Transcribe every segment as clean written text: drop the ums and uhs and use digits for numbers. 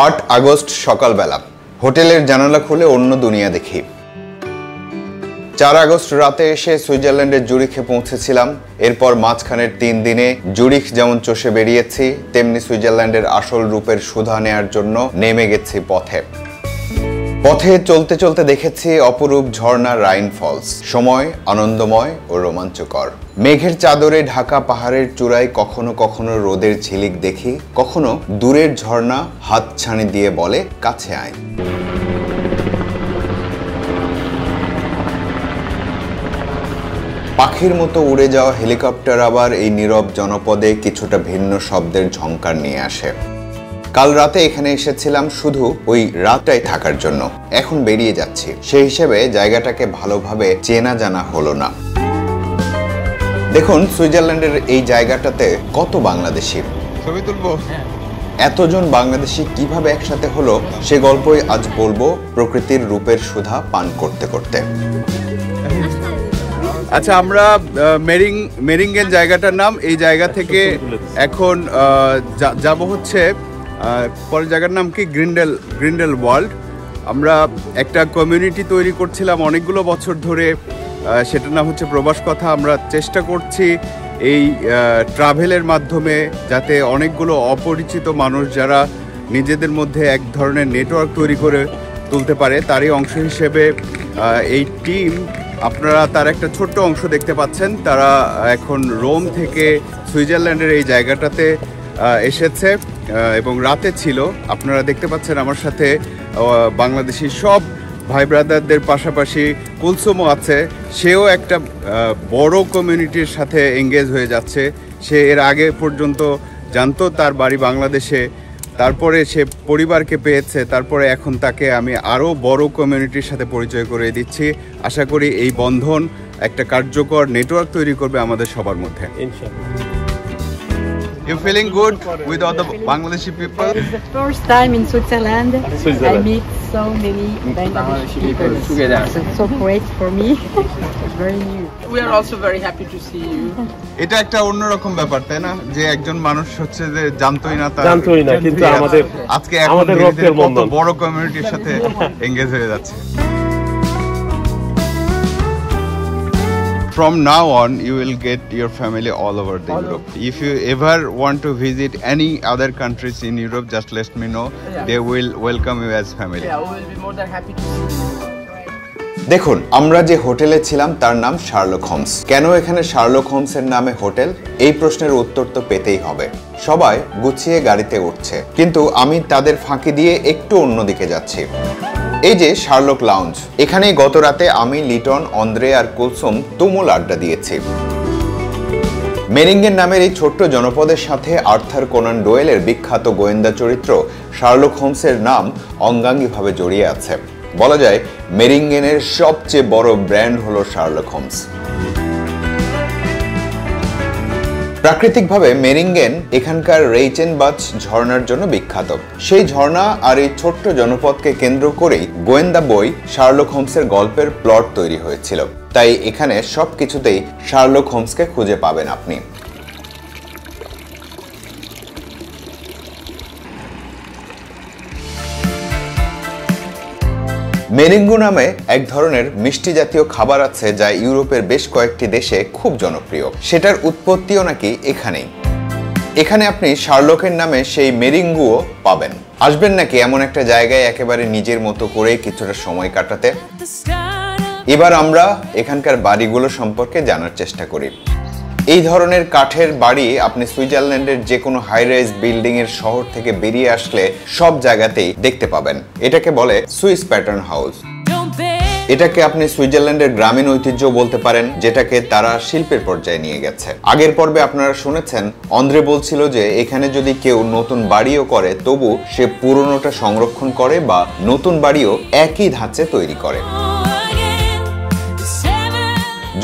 8 August সকালবেলা হোটেলের জানালা খুলে অন্য দুনিয়া দেখি। 4 আগস্ট রাতে এসে সুইজারল্যান্ডের জুরিখে পৌঁছেছিলাম। এরপর মাঝখানের 3 দিনে জুরিখ যেমন চষে বেরিয়েছি, তেমনি সুইজারল্যান্ডের আসল রূপের সুধা নেয়ার জন্য নেমে গেছি পথে। চলতে চলতে দেখেছি অপরূপ ঝর্ণা রাইন ফলস। সময় আনন্দময় ও রোমাঞ্চকর। মেঘের চাদরে ঢাকা পাহাড়ের চূড়ায় কখনো কখনো রোদের ঝিলিক দেখি, কখনো দূরের ঝর্ণা হাতছানি দিয়ে বলে কাছে আয়। পাখির মতো উড়ে যাওয়া হেলিকপ্টার আবার এই নীরব জনপদে কিছুটা ভিন্ন শব্দের ঝংকার নিয়ে আসে। কাল রাতে এখানে এসেছিলাম শুধু ওই রাতটাই থাকার জন্য, এখন বেরিয়ে যাচ্ছি। সেই হিসেবে জায়গাটাকে ভালোভাবে চেনা জানা হলো না। দেখুন সুইজারল্যান্ডের এই জায়গাটাতে কত বাংলাদেশি। ছবি তুলবো। এতজন বাংলাদেশি কিভাবে একসাথে হলো সে গল্পই আজ বলবো প্রকৃতির রূপের সুধা পান করতে করতে। আচ্ছা, আমরা মেরিঙ্গেন জায়গাটার নাম। এই জায়গা থেকে এখন যাব হচ্ছে পরের জায়গার নাম কি গ্রিন্ডেল ওয়ার্ল্ড। আমরা একটা কমিউনিটি তৈরি করছিলাম অনেকগুলো বছর ধরে, সেটার নাম হচ্ছে প্রবাস কথা। আমরা চেষ্টা করছি এই ট্রাভেলের মাধ্যমে যাতে অনেকগুলো অপরিচিত মানুষ যারা নিজেদের মধ্যে এক ধরনের নেটওয়ার্ক তৈরি করে তুলতে পারে, তারই অংশ হিসেবে এই টিম, আপনারা তার একটা ছোট্ট অংশ দেখতে পাচ্ছেন। তারা এখন রোম থেকে সুইজারল্যান্ডের এই জায়গাটাতে এসেছে এবং রাতে ছিল। আপনারা দেখতে পাচ্ছেন আমার সাথে বাংলাদেশি সব ভাই ব্রাদারদের পাশাপাশি কুলসুমও আছে। সেও একটা বড় কমিউনিটির সাথে এঙ্গেজ হয়ে যাচ্ছে। সে এর আগে পর্যন্ত জানতো তার বাড়ি বাংলাদেশে, তারপরে সে পরিবারকে পেয়েছে, তারপরে এখন তাকে আমি আরও বড় কমিউনিটির সাথে পরিচয় করে দিচ্ছি। আশা করি এই বন্ধন একটা কার্যকর নেটওয়ার্ক তৈরি করবে আমাদের সবার মধ্যে। You feeling good with all the Bangladeshi people? It's the first time in Switzerland. I meet so many Bangladeshi people together. It's so great for me. It's very new. We are also very happy to see you. এটা একটা অন্যরকম ব্যাপার, তাই না? যে একজন মানুষ হচ্ছে যে জানতোই না কিন্তু আমাদের আজকে আমাদের রক্তের বন্ধন বড় কমিউনিটির সাথে এঙ্গেজ হয়ে যাচ্ছে। From now on, you will get your family all over the Europe. If you ever want to visit any other countries in Europe, just let me know. They will welcome you as family. Yeah, we will be more than happy to see you. দেখুন, আমরা যে হোটেলে ছিলাম তার নাম Sherlock Holmes. কেন এখানে Sherlock হোমসের নামে হোটেল? এই প্রশ্নের উত্তর তো পেতেই হবে। সবাই গুছিয়ে গাড়িতে উঠছে, কিন্তু আমি তাদের ফাঁকি দিয়ে একটু অন্যদিকে যাচ্ছি। এই যে শার্লক লাউঞ্জ, এখানেই গত রাতে আমি, লিটন, অন্দ্রে আর কুলসুম তুমুল আড্ডা দিয়েছি। মেরিঙ্গেন নামের এই ছোট্ট জনপদের সাথে আর্থার কোনান ডোয়েলের বিখ্যাত গোয়েন্দা চরিত্র শার্লক হোমসের নাম অঙ্গাঙ্গিভাবে জড়িয়ে আছে। বলা যায় মেরিঙ্গেনের সবচেয়ে বড় ব্র্যান্ড হলো শার্লক হোমস। প্রাকৃতিকভাবে মেরিঙ্গেন এখানকার রেইচেনবাচ ঝর্ণার জন্য বিখ্যাত। সেই ঝর্ণা আর এই ছোট্ট জনপদকে কেন্দ্র করেই গোয়েন্দা বই শার্লক হোমসের গল্পের প্লট তৈরি হয়েছিল। তাই এখানে সবকিছুতেই শার্লক হোমসকে খুঁজে পাবেন আপনি। মেরিঙ্গু নামে এক ধরনের মিষ্টি জাতীয় খাবার আছে যা ইউরোপের বেশ কয়েকটি দেশে খুব জনপ্রিয়। সেটার উৎপত্তিও নাকি এখানেই। এখানে আপনি শার্লকের নামে সেই মেরিঙ্গুও পাবেন। আসবেন নাকি এমন একটা জায়গায় একেবারে নিজের মতো করে কিছুটা সময় কাটাতে? এবার আমরা এখানকার বাড়িগুলো সম্পর্কে জানার চেষ্টা করি। এই ধরনের কাঠের বাড়ি আপনি সুইজারল্যান্ডের যে কোনো হাই রাইজ বিল্ডিং এর শহর থেকে বেরিয়ে আসলে সব জায়গাতেই দেখতে পাবেন। এটাকে বলে সুইস প্যাটার্ন হাউস। এটাকে আপনি সুইজারল্যান্ডের গ্রামীণ ঐতিহ্য বলতে পারেন, যেটাকে তারা শিল্পের পর্যায়ে নিয়ে গেছে। আগের পর্বে আপনারা শুনেছেন অন্দ্রে বলছিল যে এখানে যদি কেউ নতুন বাড়িও করে তবু সে পুরনোটা সংরক্ষণ করে বা নতুন বাড়িও একই ধাঁচে তৈরি করে।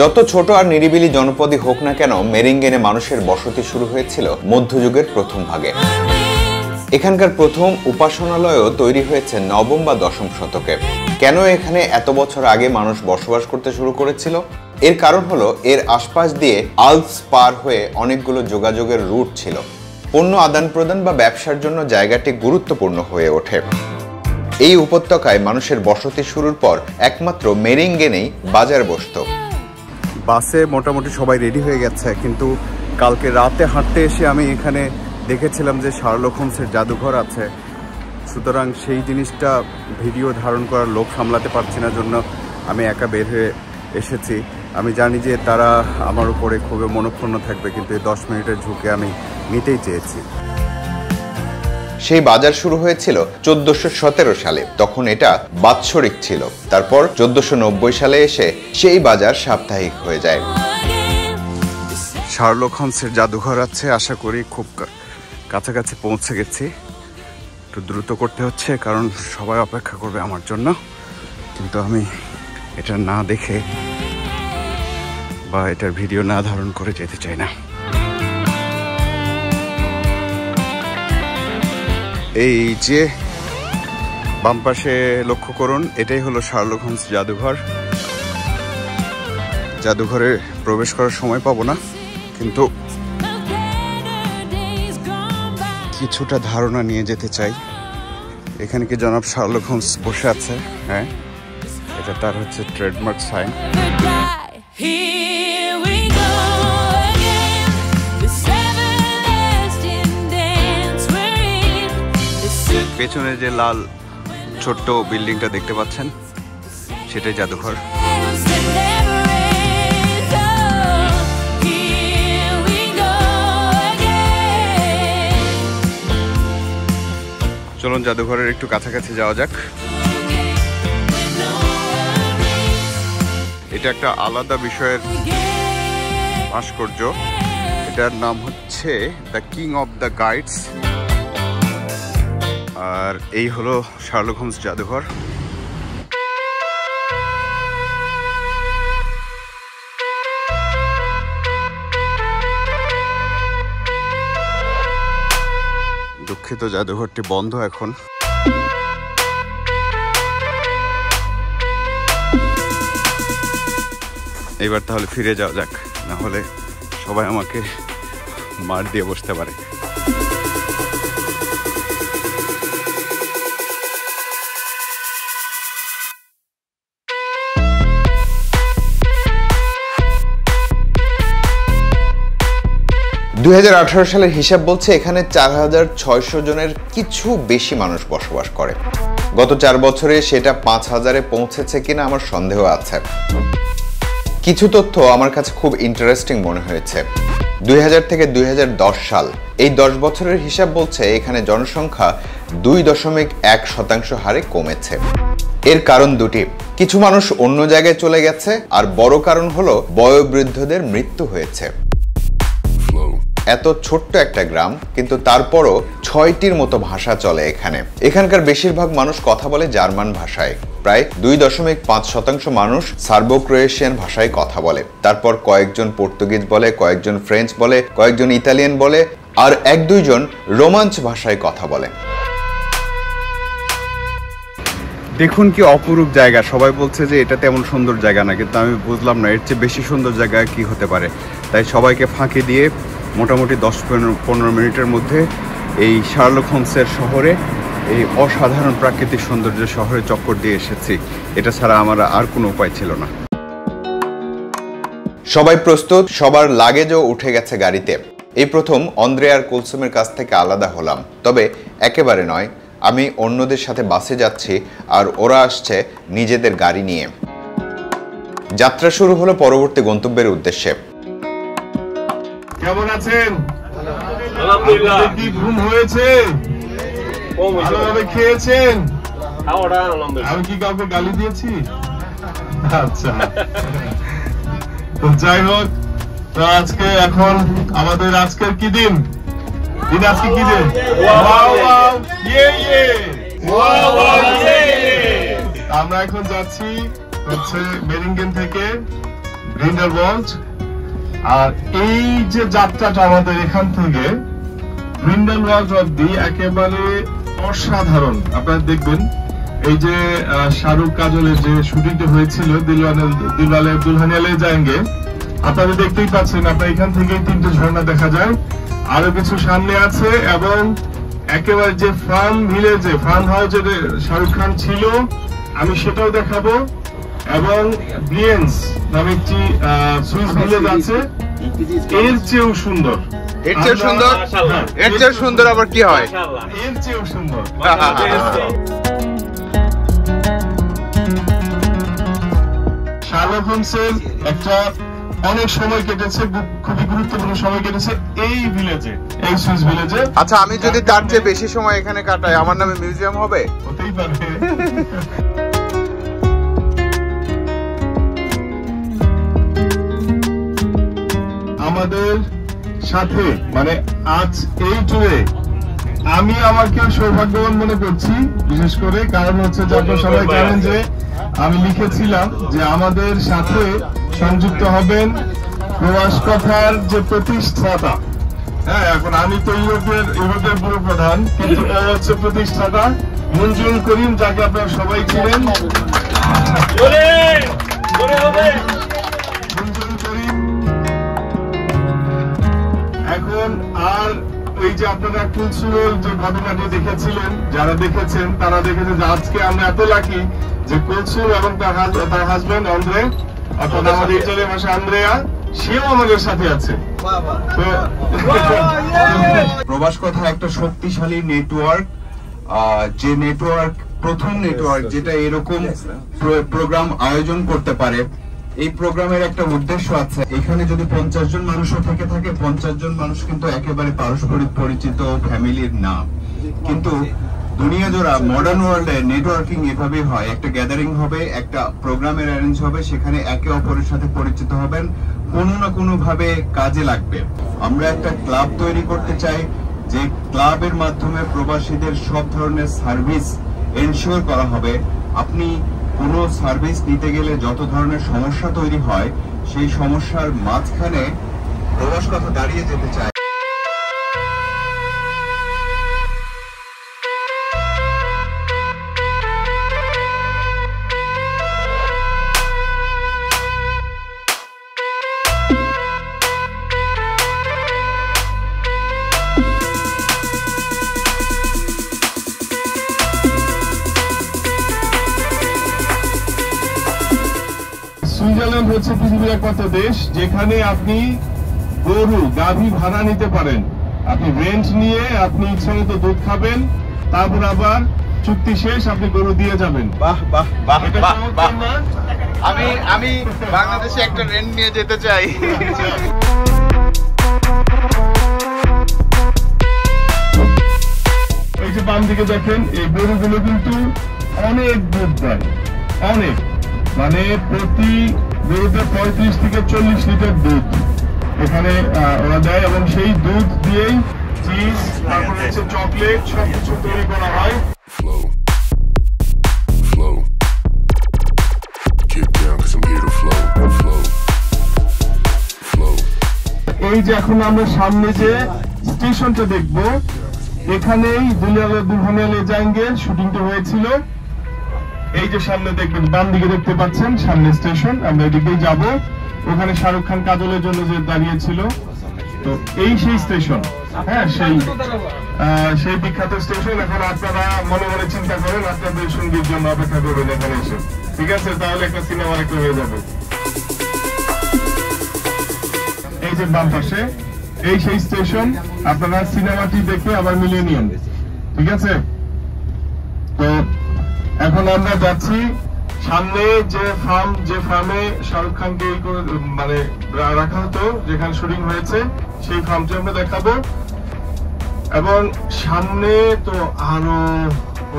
যত ছোট আর নিরিবিলি জনপদই হোক না কেন, মেরিঙ্গেনে মানুষের বসতি শুরু হয়েছিল মধ্যযুগের প্রথম ভাগে। এখানকার প্রথম উপাসনালয়ও তৈরি হয়েছে নবম বা দশম শতকে। কেন এখানে এত বছর আগে মানুষ বসবাস করতে শুরু করেছিল? এর কারণ হলো এর আশপাশ দিয়ে আল্পস পার হয়ে অনেকগুলো যোগাযোগের রুট ছিল। পণ্য আদান প্রদান বা ব্যবসার জন্য জায়গাটি গুরুত্বপূর্ণ হয়ে ওঠে। এই উপত্যকায় মানুষের বসতি শুরুর পর একমাত্র মেরিঙ্গেনেই বাজার বসত। বাসে মোটামুটি সবাই রেডি হয়ে গেছে, কিন্তু কালকে রাতে হাঁটতে এসে আমি এখানে দেখেছিলাম যে শার্লক হোমসের জাদুঘর আছে, সুতরাং সেই জিনিসটা ভিডিও ধারণ করার লোভ সামলাতে পারছি না, জন্য আমি একা বের হয়ে এসেছি। আমি জানি যে তারা আমার উপরে খুবই মনক্ষুণ্ণ থাকবে, কিন্তু এই 10 মিনিটের ঝুঁকে আমি নিতেই চেয়েছি। সেই বাজার শুরু হয়েছিল 1417 সালে, তখন এটা বাৎসরিক ছিল। তারপর 1490 সালে এসে সেই বাজার সাপ্তাহিক হয়ে যায়। শার্লক হোমসের জাদুঘর আছে, আশা করি খুব কাছাকাছি পৌঁছে গেছি। একটু দ্রুত করতে হচ্ছে কারণ সবাই অপেক্ষা করবে আমার জন্য, কিন্তু আমি এটা না দেখে বা এটার ভিডিও না ধারণ করে যেতে চাই না। এই যে বাম পাশে লক্ষ্য করুন, এটাই হলো শার্লক হোমস জাদুঘর। জাদুঘরে প্রবেশ করার সময় পাবো না, কিন্তু কিছুটা ধারণা নিয়ে যেতে চাই। এখানে কি জনাব শার্লক হোমস বসে আছে? হ্যাঁ, এটা তার হচ্ছে ট্রেডমার্ক সাইন। পেছনে যে লাল ছোট্ট বিল্ডিংটা দেখতে পাচ্ছেন, সেটাই জাদুঘর। চলুন জাদুঘরের একটু কাছাকাছি যাওয়া যাক। এটা একটা আলাদা বিষয়ের ভাস্কর্য। এটার নাম হচ্ছে the king of the guides, আর এই হলো শার্লক হোমস জাদুঘর। দুঃখিত, জাদুঘরটি বন্ধ এখন। এবার তাহলে ফিরে যাওয়া যাক, না হলে সবাই আমাকে মার দিয়ে বসতে পারে। 2018 সালের হিসাব বলছে এখানে 4600 জনের কিছু বেশি মানুষ বসবাস করে। গত 4 বছরে সেটা 5000-এ পৌঁছেছে কিনা আমার সন্দেহ আছে। কিছু তথ্য আমার কাছে খুব ইন্টারেস্টিং মনে হয়েছে। 2000 থেকে 2010 সাল, এই 10 বছরের হিসাব বলছে এখানে জনসংখ্যা 2.1% হারে কমেছে। এর কারণ দুটি, কিছু মানুষ অন্য জায়গায় চলে গেছে, আর বড় কারণ হলো বয়োবৃদ্ধদের মৃত্যু হয়েছে। এত ছোট্ট একটা গ্রাম, কিন্তু তারপরও 6টির মতো ভাষা চলে এখানে। এখানকার বেশিরভাগ মানুষ কথা বলে জার্মান ভাষায়, প্রায় 2.5% মানুষ সার্বো ক্রোয়েশিয়ান ভাষায় কথা বলে। তারপর কয়েকজন পর্তুগিজ বলে, কয়েকজন ফ্রেঞ্চ বলে, কয়েকজন ইতালিয়ান বলে, আর 1-2 জন রোমাঞ্চ ভাষায় কথা বলে। দেখুন কি অপরূপ জায়গা। সবাই বলছে যে এটা তেমন সুন্দর জায়গা না, কিন্তু আমি বুঝলাম না এর চেয়ে বেশি সুন্দর জায়গা কি হতে পারে। তাই সবাইকে ফাঁকি দিয়ে মোটামুটি 10-15 মিনিটের মধ্যে এই শার্লক হোমসের শহরে, এই অসাধারণ প্রাকৃতিক সৌন্দর্য শহরে চক্কর দিয়ে এসেছি। এটা ছাড়া আমার আর কোনো উপায় ছিল না। সবাই প্রস্তুত, সবার লাগেজও উঠে গেছে গাড়িতে। এই প্রথম অন্দ্রেয়ার কুলসুমের কাছ থেকে আলাদা হলাম, তবে একেবারে নয়। আমি অন্যদের সাথে বাসে যাচ্ছি, আর ওরা আসছে নিজেদের গাড়ি নিয়ে। যাত্রা শুরু হলো পরবর্তী গন্তব্যের উদ্দেশ্যে। কেমন আছেন? আলহামদুলিল্লাহ। কি ঘুম হয়েছে? ভালোভাবে খেয়েছেন? আমি কি কাউকে গালি দিয়েছি? আচ্ছা, তো যাই হোক, তো আজকে এখন আমাদের আজকের কি দিন? আজকে কি দিন? আমরা এখন যাচ্ছি হচ্ছে মেরিঙ্গেন থেকে গ্রিন্ডেলওয়াল্ড। আর এই যে যাত্রাটা আমাদের এখান থেকে গ্রিন্ডেলওয়াল্ড অব্দি একেবারে অসাধারণ। আপনারা দেখবেন এই যে শাহরুখ কাজলের যে শুটিংটা হয়েছিল দিলওয়ালে দুলহানিয়া লে যায়েঙ্গে, আপনারা দেখতেই পাচ্ছেন, আপনার এখান থেকে 3টে ঝর্ণা দেখা যায়। আরো কিছু সামনে আছে এবং একেবারে যে ফার্ম ভিলেজে ফার্ম হাউসে শাহরুখ খান ছিল আমি সেটাও দেখাবো, এবং ব্রিয়েন্স নামে একটি সুইস ভিলেজ আছে, এর চেয়েও সুন্দর। এর চেয়ে সুন্দর? এর চেয়ে সুন্দর আবার কি হয়? এর চেয়েও সুন্দর। শার্লক হোমসের একটা অনেক সময় কেটেছে, খুবই গুরুত্বপূর্ণ সময় কেটেছে এই ভিলেজে, এই সুইস ভিলেজে। আচ্ছা, আমি যদি তার চেয়ে বেশি সময় এখানে কাটাই, আমার নামে মিউজিয়াম হবে? হতেই পারে। আমাদের সাথে মানে আজ এই ট্যুরে আমি আমাকে সৌভাগ্যবান মনে করছি, বিশেষ করে কারণ হচ্ছে যে আপনারা সবাই জানেন যে আমি লিখেছিলাম যে আমাদের সাথে সংযুক্ত হবেন প্রবাস কথার যে প্রতিষ্ঠাতা। হ্যাঁ, এখন আমি তো ইউরোপের পুরো প্রধান, কিন্তু ও হচ্ছে প্রতিষ্ঠাতা মুনজুরুল করিম, যাকে আপনারা সবাই চিনেন। মুনজুরুল করিম এখন আর এই যে আপনারা কুলসুরুল যে ঘটনাটি দেখেছিলেন, যারা দেখেছেন তারা দেখেছেন যে আজকে আমরা এত লাকি যে কুলসুর এবং তার হাজবেন্ড অন্দ্রে, অর্থাৎ আমাদের ইটালিয়ান ভাষা আন্দ্রেয়া, সেও আমাদের সাথে আছে। প্রবাস কথা একটা শক্তিশালী নেটওয়ার্ক, যে নেটওয়ার্ক প্রথম নেটওয়ার্ক যেটা এরকম প্রোগ্রাম আয়োজন করতে পারে। এই প্রোগ্রামের একটা উদ্দেশ্য আছে, এখানে যদি 50 জন মানুষও থেকে থাকে, 50 জন মানুষ কিন্তু একেবারে পারস্পরিক পরিচিত ফ্যামিলির না, কিন্তু দুনিয়া জোড়া মডার্ন ওয়ার্ল্ডে নেটওয়ার্কিং এভাবে হয়। একটা গ্যাদারিং হবে, একটা প্রোগ্রামের অ্যারেঞ্জ হবে, সেখানে একে অপরের সাথে পরিচিত হবেন, কোনো না কোনো ভাবে কাজে লাগবে। আমরা একটা ক্লাব তৈরি করতে চাই, যে ক্লাবের মাধ্যমে প্রবাসীদের সব ধরনের সার্ভিস এনশিওর করা হবে। আপনি কোনো সার্ভিস নিতে গেলে যত ধরনের সমস্যা তৈরি হয়, সেই সমস্যার মাঝখানে প্রবাস কথা দাঁড়িয়ে যেতে চায়। সুইজারল্যান্ড হচ্ছে পৃথিবীর একমাত্র দেশ যেখানে আপনি গরু গাভী ভাড়া নিতে পারেন। আপনি রেন্ট নিয়ে আপনি ইচ্ছা মতো দুধ খাবেন, তারপর আবার চুক্তি শেষ আপনি গরু দিয়ে যাবেন। বাহ বাহ বাহ বাহ বাহ, আমি বাংলাদেশে একটা রেন্ট নিয়ে যেতে চাই। এই যে বাম দিকে দেখেন, এই গরুগুলো কিন্তু অনেক দুধ দেয়, অনেক, মানে প্রতি গরুতে 35 থেকে 40 লিটার দুধ এখানে ওরা দেয়, এবং সেই দুধ দিয়েই চিজ, তারপরে হচ্ছে চকলেট, সবকিছু তৈরি করা হয়। এই যে এখন আমরা সামনে যে স্টেশনটা দেখবো, এখানেই দুলহানিয়া জাহাঙ্গীর শুটিংটা হয়েছিল। এই যে সামনে দেখবেন, বাম দিকে দেখতে পাচ্ছেন সামনে স্টেশন, আমরা এদিকেই যাব। ওখানে শাহরুখ খান কাজলের জন্য যে দাঁড়িয়েছিল, তো এই সেই স্টেশন। হ্যাঁ, সেই বিখ্যাত স্টেশন। এখন আপনারা মনে মনে চিন্তা করেন আপনাদের সঙ্গীর জন্য অপেক্ষা করবেন এখানে এসে, ঠিক আছে? তাহলে একটা সিনেমার একটা হয়ে যাবে। এই যে বাম পাশে, এই সেই স্টেশন। আপনারা সিনেমাটি দেখে আবার মিলিয়ে নিন, ঠিক আছে? তো এখন আমরা যাচ্ছি সামনে যে ফার্মে শাহরুখ খানকে মানে রাখা হতো, যেখানে শুটিং হয়েছে, সেই ফার্মটি আমরা দেখাবো। এবং সামনে তো আরো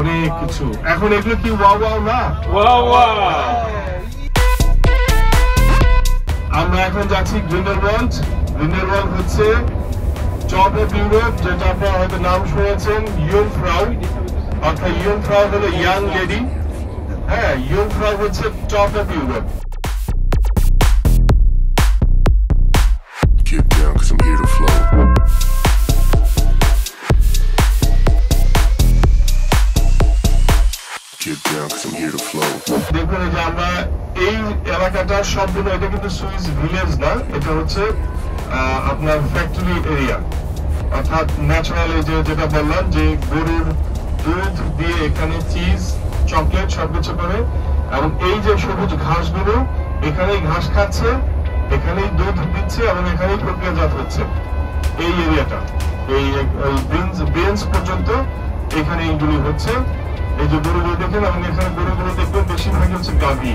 অনেক কিছু। এখন এগুলো কি ওয়াও ওয়াও না? Wow wow. আমরা এখন যাচ্ছি গ্রিন্ডেলওয়াল্ড। গ্রিন্ডেলওয়াল্ড হচ্ছে টপ অফ ইউরোপ, যেটা আপনারা হয়তো নাম শুনেছেন, ইয়ুংফ্রাউ, অর্থাৎ ইয়ুংফ্রাউ হলো ইয়াং লেডি। হ্যাঁ, ইয়ুংফ্রাউ হচ্ছে টপ অফ ইউরোপ। দেখুন যে আমরা এই এলাকাটা সবগুলো, এটা কিন্তু সুইস ভিলেজ না, এটা হচ্ছে আপনার ফ্যাক্টরি এরিয়া, অর্থাৎ ন্যাচারাল, এই যেটা বললাম যে গরুর দুধ দিয়ে এখানে চিজ, চকলেট সবকিছু করে, এবং এই যে সবুজ ঘাসগুলো এখানেই ঘাস খাচ্ছে, এখানেই দুধ দিচ্ছে এবং এখানেই প্রক্রিয়াজাত হচ্ছে। এই এরিয়াটা এই বেঞ্চ পর্যন্ত এখানে এইগুলি হচ্ছে। এই যে গরুগুলো দেখেন, এবং এখানে গরুগুলো দেখবেন বেশিরভাগই হচ্ছে গাভী,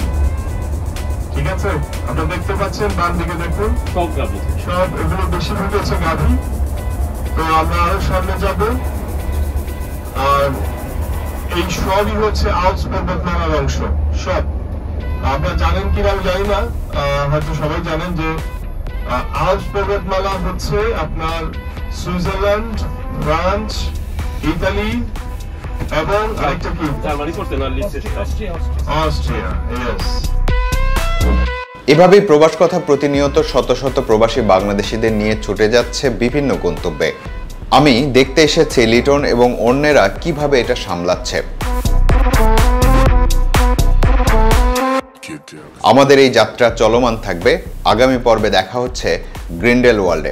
ঠিক আছে? আপনারা দেখতে পাচ্ছেন ডান দিকে দেখুন, সব গাভী, সব এগুলো বেশিরভাগই হচ্ছে গাভী। তো আমরা আরো সামনে যাব, আর এই সবই হচ্ছে আল্পস পর্বতমালার অংশ। সব আপনারা জানেন কিনা আমি জানি না, হয়তো সবাই জানেন যে আল্পস পর্বতমালা হচ্ছে আপনার সুইজারল্যান্ড, ফ্রান্স, ইতালি এবং আরেকটা কি অস্ট্রিয়া। ইয়েস। এভাবেই প্রবাস কথা প্রতিনিয়ত শত শত প্রবাসী বাংলাদেশিদের নিয়ে ছুটে যাচ্ছে বিভিন্ন গন্তব্যে। আমি দেখতে এসেছি লিটন এবং অন্যেরা কিভাবে এটা সামলাচ্ছে। আমাদের এই যাত্রা চলমান থাকবে। আগামী পর্বে দেখা হচ্ছে গ্রিন্ডেল ওয়ার্ল্ডে।